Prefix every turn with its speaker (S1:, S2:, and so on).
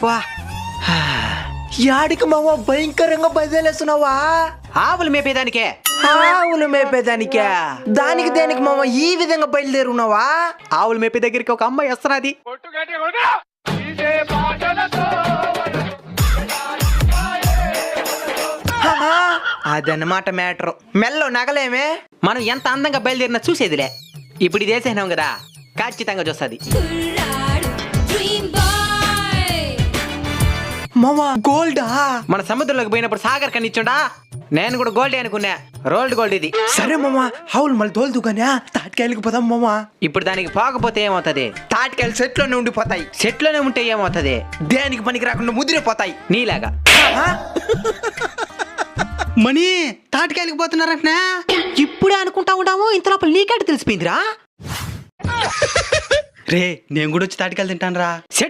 S1: వా యాడికి మామ భయంకరంగా బయలుదేరేస్తున్నావా?
S2: ఆవులు మేపేదానికే.
S1: ఆవులు మేపేదానికే? దానికి దేనికి మామ ఈ విధంగా బయలుదేరున్నావా?
S2: ఆవులు మేపే దగ్గరికి ఒక అమ్మాయి వస్తున్నది.
S1: అదన్నమాట మ్యాటర్. మెల్లో నగలేమే?
S2: మనం ఎంత అందంగా బయలుదేరినా చూసేదిలే. ఇప్పుడు ఇది వేసేసినాం కదా, ఖచ్చితంగా చూస్తుంది.
S1: మామ గోల్డా?
S2: మన సముద్రంలోకి పోయినప్పుడు సాగర్ కనిచ్చుండా, నేను కూడా గోల్డే అనుకున్నా. రోల్డ్ గోల్డ్ ఇది.
S1: సరే మామ, ఆవులు మళ్ళీ తోలుతూ కానీ తాటికాయలకు పోదాం మామ.
S2: ఇప్పుడు దానికి పోకపోతే ఏమవుతుంది?
S1: తాటికాయలు సెట్లోనే ఉండిపోతాయి.
S2: చెట్లోనే ఉంటే ఏమవుతుంది?
S1: దేనికి పనికి రాకుండా ముదిరిపోతాయి
S2: నీలాగా.
S3: మణి తాటికాయలకు పోతున్నారంటనా?
S2: ఇప్పుడే అనుకుంటా ఉన్నాము, ఇంత లోపల నీకేట తెలిసిపోయిందిరా?
S3: రే నేను కూడా వచ్చి తాటికాయలు తింటాను రా.
S2: సెట్